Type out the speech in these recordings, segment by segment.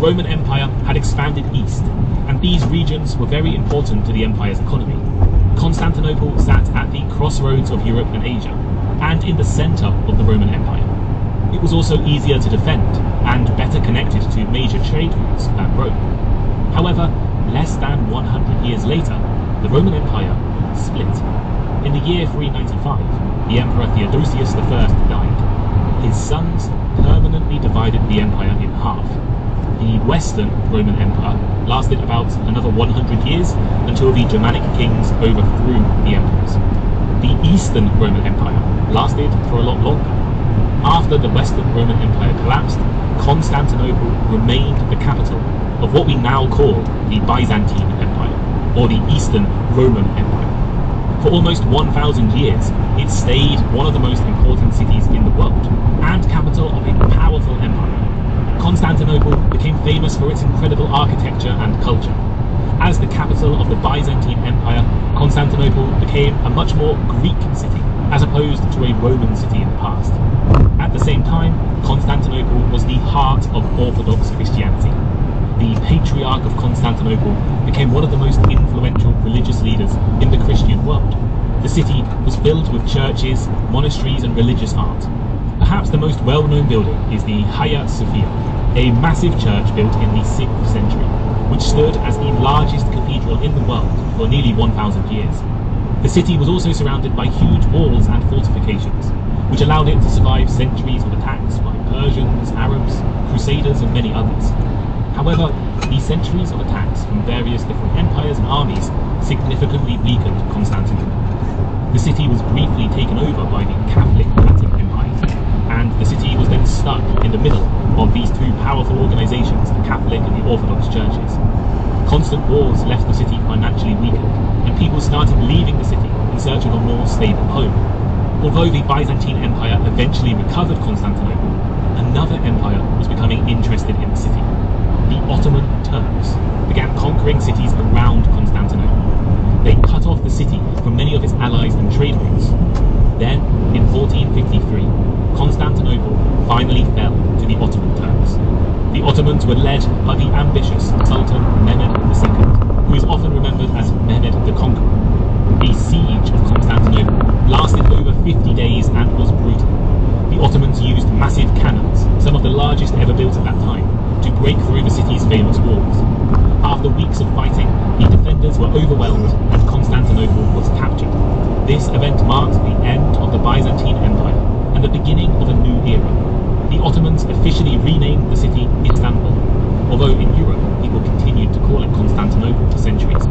Roman Empire had expanded east, and these regions were very important to the empire's economy. Constantinople sat at the crossroads of Europe and Asia, and in the centre of the Roman Empire. It was also easier to defend, and better connected to major trade routes than Rome. However, less than 100 years later, the Roman Empire split. In the year 395, the Emperor Theodosius I died. His sons permanently divided the empire in half. The Western Roman Empire lasted about another 100 years until the Germanic kings overthrew the emperors. The Eastern Roman Empire lasted for a lot longer. After the Western Roman Empire collapsed, Constantinople remained the capital of what we now call the Byzantine Empire, or the Eastern Roman Empire. For almost 1,000 years, it stayed one of the most important cities in the world, and capital of a powerful empire. Constantinople became famous for its incredible architecture and culture. As the capital of the Byzantine Empire, Constantinople became a much more Greek city, as opposed to a Roman city in the past. At the same time, Constantinople was the heart of Orthodox Christianity. The Patriarch of Constantinople became one of the most influential religious leaders in the Christian world. The city was filled with churches, monasteries and religious art. Perhaps the most well-known building is the Hagia Sophia, a massive church built in the 6th century, which stood as the largest cathedral in the world for nearly 1,000 years. The city was also surrounded by huge walls and fortifications, which allowed it to survive centuries of attacks by Persians, Arabs, Crusaders and many others. However, these centuries of attacks from various different empires and armies significantly weakened Constantinople. The city was briefly taken over by the Catholic Latin Empire, and the city was then stuck in the middle of these two powerful organisations, the Catholic and the Orthodox churches. Constant wars left the city financially weakened, and people started leaving the city in search of a more stable home. Although the Byzantine Empire eventually recovered Constantinople, another empire was becoming interested in the city. The Ottoman Turks began conquering cities around Constantinople. They cut off the city from many of its allies and trade routes. Then, in 1453, Constantinople finally fell to the Ottoman Turks. The Ottomans were led by the ambitious Sultan Mehmed II, who is often remembered as Mehmed the Conqueror. The siege of Constantinople lasted over 50 days and was brutal. The Ottomans used massive cannons, some of the largest ever built at that time, to break through the city's famous walls. After weeks of fighting, the defenders were overwhelmed and Constantinople was captured. This event marked the end of the Byzantine Empire and the beginning of a new era. The Ottomans officially renamed the city Istanbul, although in Europe people continued to call it Constantinople for centuries,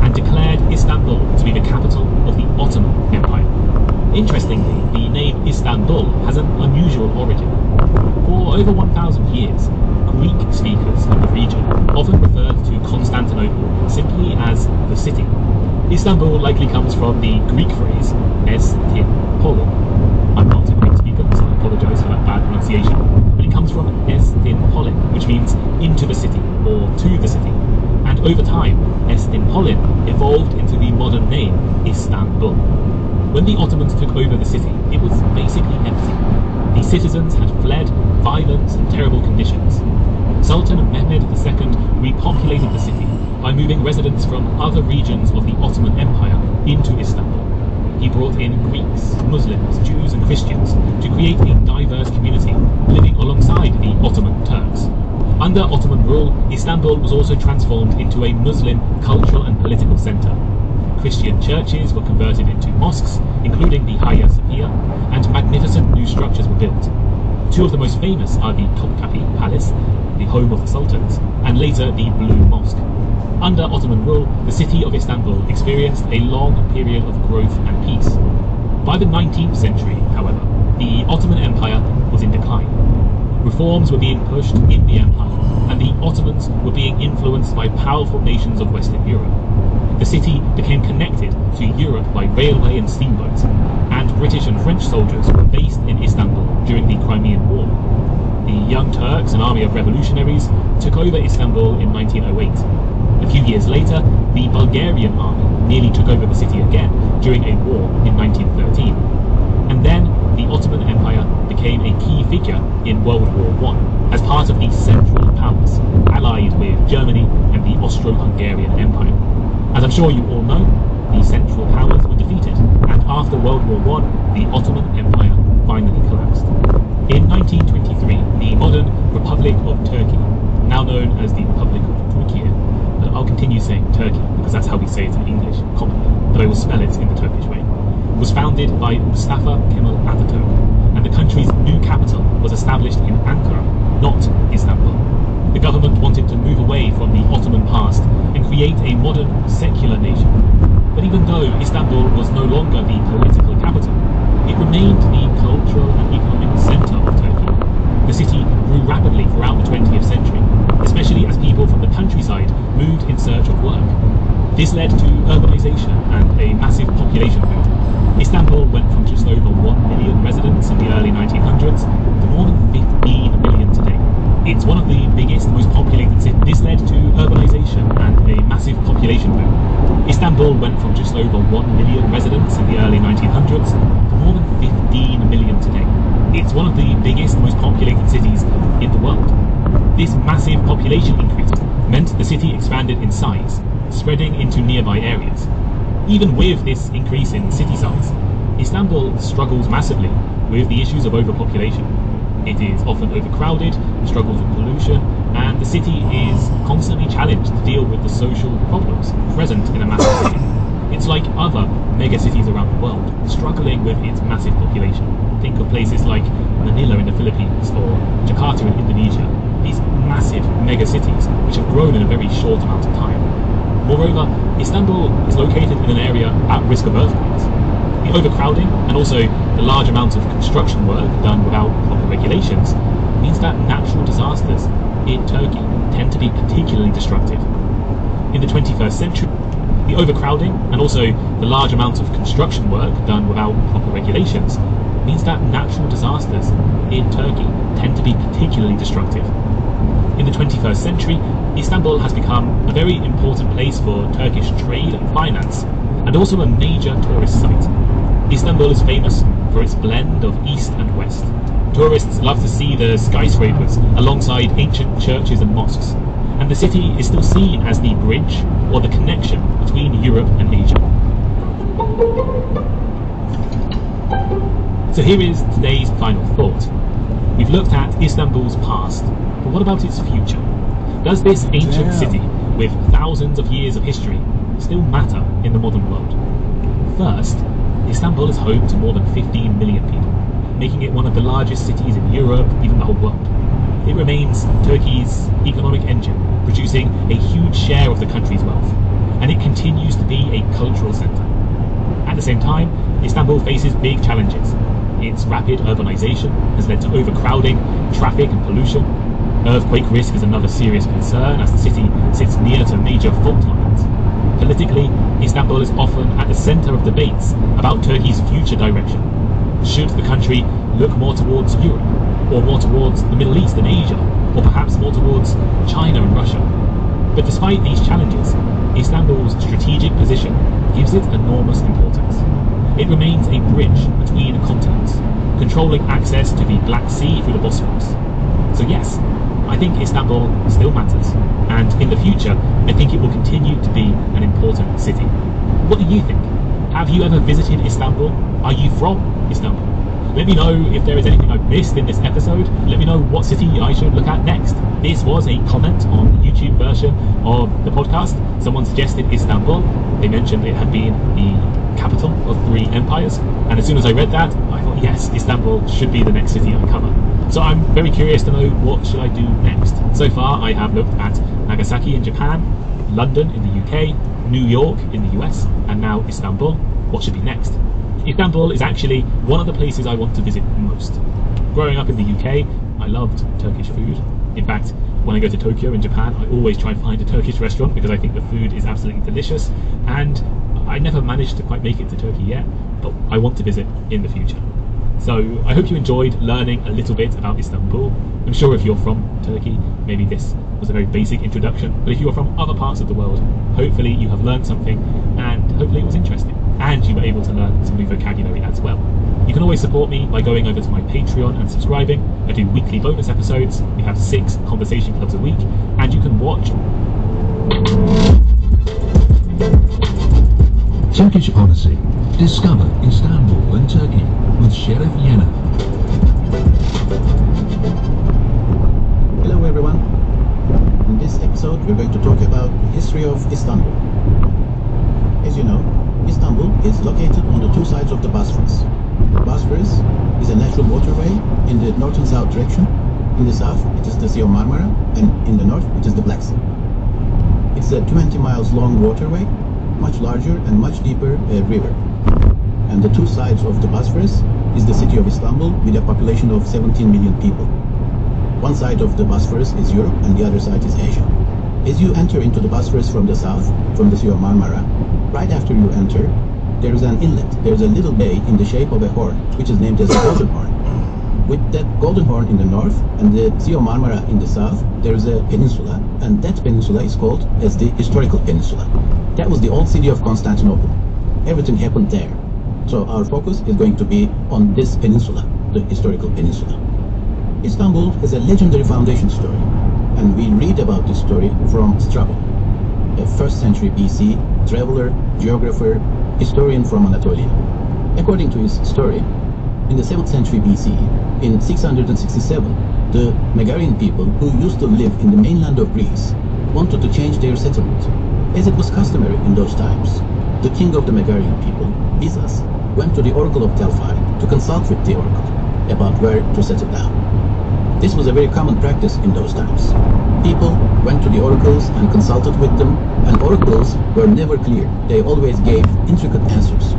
and declared Istanbul to be the capital of the Ottoman Empire. Interestingly, the name Istanbul has an unusual origin. For over 1,000 years, Greek speakers in the region often referred to Constantinople simply as the city. Istanbul likely comes from the Greek phrase "estin polin." I'm not a Greek speaker, so I apologise for that bad pronunciation, but it comes from "estin polin," which means into the city or to the city. And over time, estin polin evolved into the modern name Istanbul. When the Ottomans took over the city, it was basically empty. The citizens had fled violence and terrible conditions. Sultan Mehmed II repopulated the city by moving residents from other regions of the Ottoman Empire into Istanbul. He brought in Greeks, Muslims, Jews and Christians to create a diverse community living alongside the Ottoman Turks. Under Ottoman rule, Istanbul was also transformed into a Muslim cultural and political centre. Christian churches were converted into mosques, including the Hagia Sophia, and magnificent new structures were built. Two of the most famous are the Topkapi Palace, the home of the sultans, and later the Blue Mosque. Under Ottoman rule, the city of Istanbul experienced a long period of growth and peace. By the 19th century, however, the Ottoman Empire was in decline. Reforms were being pushed in the empire, and the Ottomans were being influenced by powerful nations of Western Europe. The city became connected to Europe by railway and steamboats, and British and French soldiers were based in Istanbul during the Crimean War. The Young Turks, an army of revolutionaries, took over Istanbul in 1908. A few years later, the Bulgarian army nearly took over the city again during a war in 1913. And then the Ottoman Empire became became a key figure in World War I as part of the Central Powers, allied with Germany and the Austro-Hungarian Empire. As I'm sure you all know, the Central Powers were defeated, and after World War I, the Ottoman Empire finally collapsed. In 1923, the modern Republic of Turkey, now known as the Republic of Turkey, but I'll continue saying Turkey because that's how we say it in English commonly, but I will spell it in the Turkish way, was founded by Mustafa Kemal Atatürk, and the country's new capital was established in Ankara, not Istanbul. The government wanted to move away from the Ottoman past and create a modern, secular nation. But even though Istanbul was no longer the political capital, it remained the cultural and economic centre of Turkey. The city grew rapidly throughout the 20th century, especially as people from the countryside moved in search of work. This led to urbanisation and a massive population boom. Istanbul went from just over 1 million residents in the early 1900s to more than 15 million today. It's one of the biggest, most populated cities. This led to urbanisation and a massive population boom. Istanbul went from just over 1 million residents in the early 1900s to more than 15 million today. It's one of the biggest, most populated cities in the world. This massive population increase meant the city expanded in size, spreading into nearby areas. Even with this increase in city size, Istanbul struggles massively with the issues of overpopulation. It is often overcrowded, struggles with pollution, and the city is constantly challenged to deal with the social problems present in a massive city. It's like other mega cities around the world, struggling with its massive population. Think of places like Manila in the Philippines or Jakarta in Indonesia, these massive mega cities which have grown in a very short amount of time. Moreover, Istanbul is located in an area at risk of earthquakes. The overcrowding and also the large amounts of construction work done without proper regulations means that natural disasters in Turkey tend to be particularly destructive. In the 21st century, the overcrowding and also the large amounts of construction work done without proper regulations means that natural disasters in Turkey tend to be particularly destructive. In the 21st century, Istanbul has become a very important place for Turkish trade and finance, and also a major tourist site. Istanbul is famous for its blend of east and west. Tourists love to see the skyscrapers alongside ancient churches and mosques, and the city is still seen as the bridge or the connection between Europe and Asia. So here is today's final thought. We've looked at Istanbul's past, but what about its future? Does this ancient city, with thousands of years of history, still matter in the modern world? First, Istanbul is home to more than 15 million people, making it one of the largest cities in Europe, even the whole world. It remains Turkey's economic engine, producing a huge share of the country's wealth, and it continues to be a cultural centre. At the same time, Istanbul faces big challenges. Its rapid urbanisation has led to overcrowding, traffic and pollution. Earthquake risk is another serious concern as the city sits near to major fault lines. Politically, Istanbul is often at the centre of debates about Turkey's future direction. Should the country look more towards Europe, or more towards the Middle East and Asia, or perhaps more towards China and Russia? But despite these challenges, Istanbul's strategic position gives it enormous importance. It remains a bridge between continents, controlling access to the Black Sea through the Bosphorus. So yes, I think Istanbul still matters, and in the future, I think it will continue to be an important city. What do you think? Have you ever visited Istanbul? Are you from Istanbul? Let me know if there is anything I've missed in this episode. Let me know what city I should look at next. This was a comment on the YouTube version of the podcast. Someone suggested Istanbul. They mentioned it had been the capital of 3 empires, and as soon as I read that, I thought, yes, Istanbul should be the next city I cover. So I'm very curious to know what should I do next. So far I have looked at Nagasaki in Japan, London in the UK, New York in the US, and now Istanbul. What should be next? Istanbul is actually one of the places I want to visit most. Growing up in the UK, I loved Turkish food. In fact, when I go to Tokyo in Japan, I always try and find a Turkish restaurant because I think the food is absolutely delicious, and I never managed to quite make it to Turkey yet, but I want to visit in the future. So I hope you enjoyed learning a little bit about Istanbul. I'm sure if you're from Turkey, maybe this was a very basic introduction, but if you're from other parts of the world, hopefully you have learned something and hopefully it was interesting. and you were able to learn some new vocabulary as well. You can always support me by going over to my Patreon and subscribing. I do weekly bonus episodes, we have 6 conversation clubs a week, and you can watch Turkish Odyssey. Discover Istanbul and Turkey with Sheriff Yena. Hello everyone. In this episode we're going to talk about the history of Istanbul. As you know, Istanbul is located on the 2 sides of the Bosphorus. Bosphorus is a natural waterway in the north and south direction. In the south it is the Sea of Marmara, and in the north it is the Black Sea. It's a 20 miles long waterway, much larger and much deeper river. And the 2 sides of the Bosphorus is the city of Istanbul with a population of 17 million people. One side of the Bosphorus is Europe and the other side is Asia. As you enter into the Bosphorus from the south, from the Sea of Marmara, right after you enter, there is an inlet. There is a little bay in the shape of a horn, which is named as the Golden Horn. With that Golden Horn in the north and the Sea of Marmara in the south, there is a peninsula, and that peninsula is called as the Historical Peninsula. That was the old city of Constantinople. Everything happened there. So our focus is going to be on this peninsula, the Historical Peninsula. Istanbul has a legendary foundation story, and we read about this story from Strabo, a 1st century BC traveler, geographer, historian from Anatolia. According to his story, in the 7th century BC, in 667, the Megarian people who used to live in the mainland of Greece wanted to change their settlement. As it was customary in those times, the king of the Megarian people, Byzas, went to the Oracle of Delphi to consult with the oracle about where to settle down. This was a very common practice in those times. People went to the oracles and consulted with them, and oracles were never clear. They always gave intricate answers.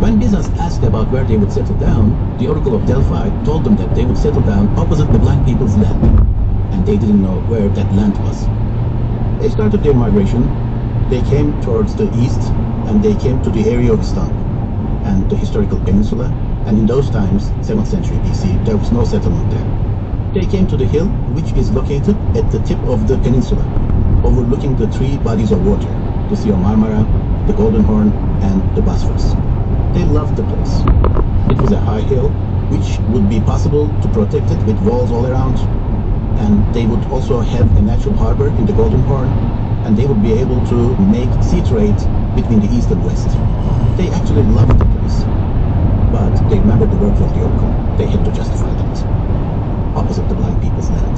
When Byzas asked about where they would settle down, the Oracle of Delphi told them that they would settle down opposite the blind people's land, and they didn't know where that land was. They started their migration. They came towards the east, and they came to the area of Istanbul and the Historical Peninsula, and in those times, 7th century BC, there was no settlement there. They came to the hill, which is located at the tip of the peninsula, overlooking the 3 bodies of water, the Sea of Marmara, the Golden Horn, and the Bosphorus. They loved the place. It was a high hill, which would be possible to protect it with walls all around, and they would also have a natural harbor in the Golden Horn, and they would be able to make sea trade between the east and west. They actually loved the place, but they remembered the words of the oracle. They had to justify that, opposite the blind people's land.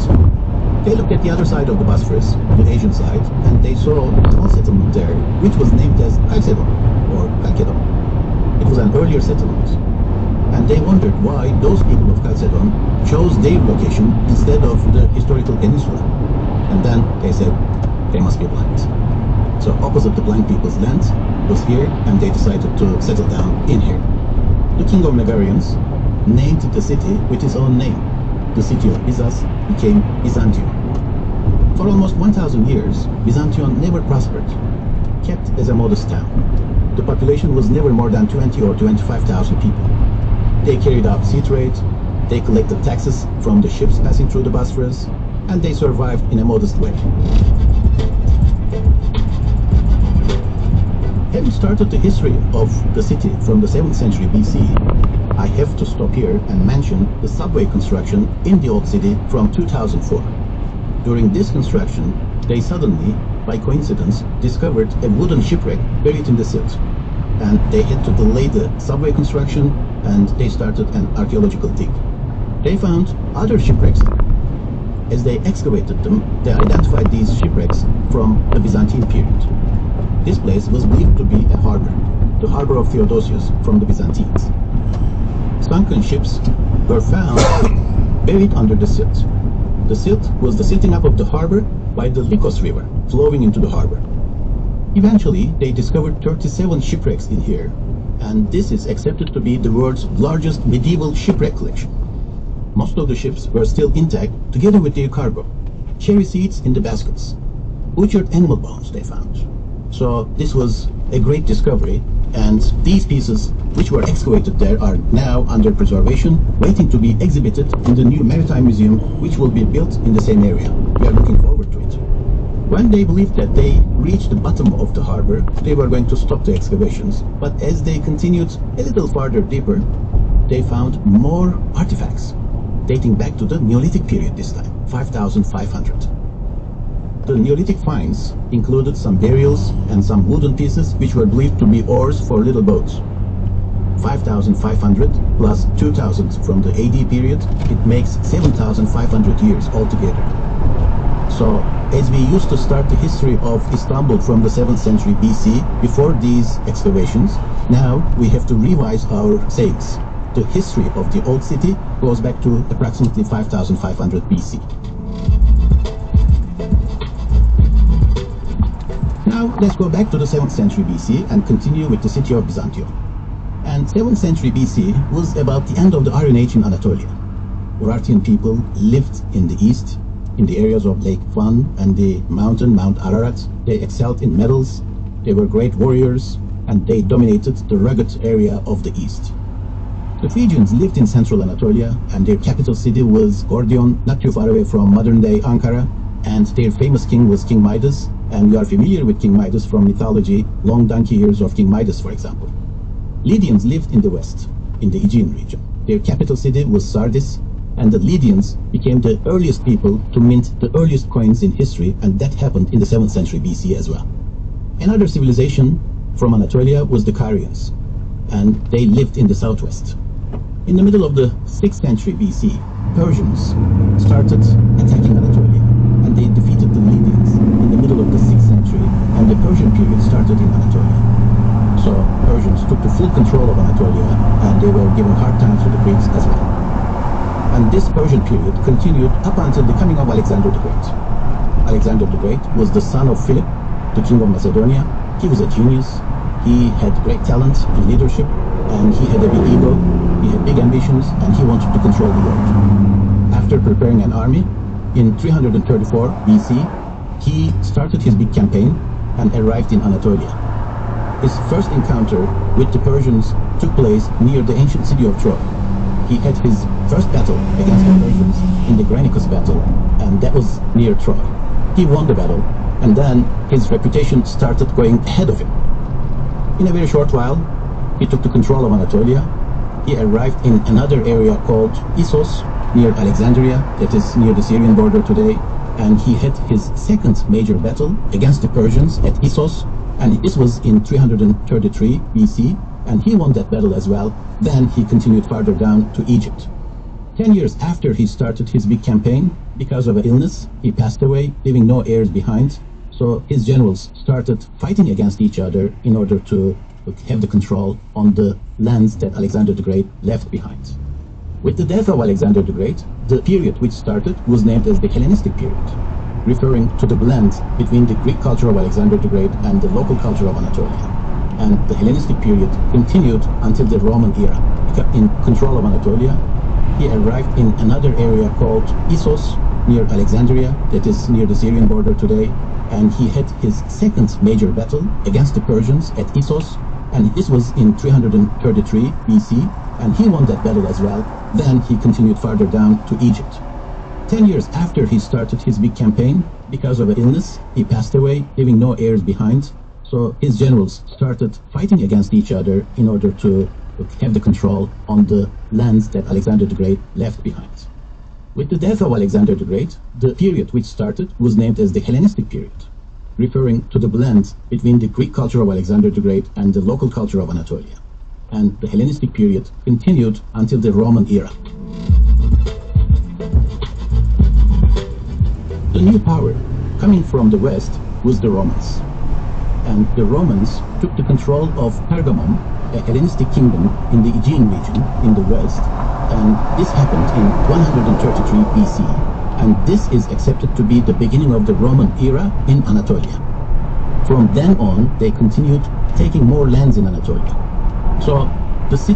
They looked at the other side of the Bosphorus, the Asian side, and they saw a small settlement there, which was named as Chalcedon, or Chalcedon. It was an earlier settlement, and they wondered why those people of Chalcedon chose their location instead of the Historical Peninsula. And then they said, they must be blind. So opposite the blind people's land was here, and they decided to settle down in here. The king of Megarians named the city with his own name. The city of Byzas became Byzantium. For almost 1,000 years, Byzantium never prospered, kept as a modest town. The population was never more than 20 or 25,000 people. They carried out sea trade, they collected taxes from the ships passing through the Bosphorus, and they survived in a modest way. Having started the history of the city from the 7th century BC, I have to stop here and mention the subway construction in the old city from 2004. During this construction, they suddenly, by coincidence, discovered a wooden shipwreck buried in the silt. And they had to delay the subway construction, and they started an archaeological dig. They found other shipwrecks. As they excavated them, they identified these shipwrecks from the Byzantine period. This place was believed to be a harbor, the harbor of Theodosius from the Byzantines. Sunken ships were found buried under the silt. The silt was the silting up of the harbor by the Lycos River flowing into the harbor. Eventually, they discovered 37 shipwrecks in here, and this is accepted to be the world's largest medieval shipwreck collection. Most of the ships were still intact, together with their cargo. Cherry seeds in the baskets. Butchered animal bones they found. So this was a great discovery, and these pieces which were excavated there are now under preservation, waiting to be exhibited in the new Maritime Museum, which will be built in the same area. We are looking forward to it. When they believed that they reached the bottom of the harbor, they were going to stop the excavations. But as they continued a little farther deeper, they found more artifacts, dating back to the Neolithic period this time, 5,500. The Neolithic finds included some burials and some wooden pieces which were believed to be oars for little boats. 5,500 plus 2,000 from the AD period, it makes 7,500 years altogether. So, as we used to start the history of Istanbul from the 7th century BC, before these excavations, now we have to revise our sayings. The history of the old city goes back to approximately 5,500 BC. Now let's go back to the 7th century BC and continue with the city of Byzantium. And 7th century BC was about the end of the Iron Age in Anatolia. Urartian people lived in the east, in the areas of Lake Van and the mountain Mount Ararat. They excelled in metals, they were great warriors, and they dominated the rugged area of the east. The Phrygians lived in central Anatolia, and their capital city was Gordion, not too far away from modern-day Ankara, and their famous king was King Midas, and we are familiar with King Midas from mythology, long donkey years of King Midas, for example. Lydians lived in the west, in the Aegean region. Their capital city was Sardis, and the Lydians became the earliest people to mint the earliest coins in history, and that happened in the 7th century BC as well. Another civilization from Anatolia was the Carians, and they lived in the southwest. In the middle of the 6th century BC, Persians started attacking Anatolia, and they defeated the Lydians in the middle of the 6th century, and the Persian period started in Anatolia. So Persians took the full control of Anatolia, and they were giving hard time to the Greeks as well. And this Persian period continued up until the coming of Alexander the Great. Alexander the Great was the son of Philip, the king of Macedonia. He was a genius, he had great talent in leadership, and he had a big ego, he had big ambitions, and he wanted to control the world. After preparing an army, in 334 BC, he started his big campaign and arrived in Anatolia. His first encounter with the Persians took place near the ancient city of Troy. He had his first battle against the Persians in the Granicus battle, and that was near Troy. He won the battle, and then his reputation started going ahead of him. In a very short while, he took the control of Anatolia. He arrived in another area called Issos, near Alexandria, that is near the Syrian border today, and he had his second major battle against the Persians at Issos, and this was in 333 BC, and he won that battle as well. Then he continued farther down to Egypt. 10 years after he started his big campaign, because of an illness, he passed away, leaving no heirs behind. So his generals started fighting against each other in order to have the control on the lands that Alexander the Great left behind. With the death of Alexander the Great, the period which started was named as the Hellenistic period, referring to the blend between the Greek culture of Alexander the Great and the local culture of Anatolia. And the Hellenistic period continued until the Roman era. He got in control of Anatolia. He arrived in another area called Issos, near Alexandria, that is near the Syrian border today, and he had his second major battle against the Persians at Issos, and this was in 333 BC, and he won that battle as well. Then he continued farther down to Egypt. 10 years after he started his big campaign, because of an illness, he passed away, leaving no heirs behind. So his generals started fighting against each other in order to have the control on the lands that Alexander the Great left behind. With the death of Alexander the Great, the period which started was named as the Hellenistic period, referring to the blend between the Greek culture of Alexander the Great and the local culture of Anatolia. And the Hellenistic period continued until the Roman era. The new power coming from the west was the Romans. And the Romans took the control of Pergamum, a Hellenistic kingdom in the Aegean region in the west, and this happened in 133 BC, and this is accepted to be the beginning of the Roman era in Anatolia. From then on, they continued taking more lands in Anatolia. So the city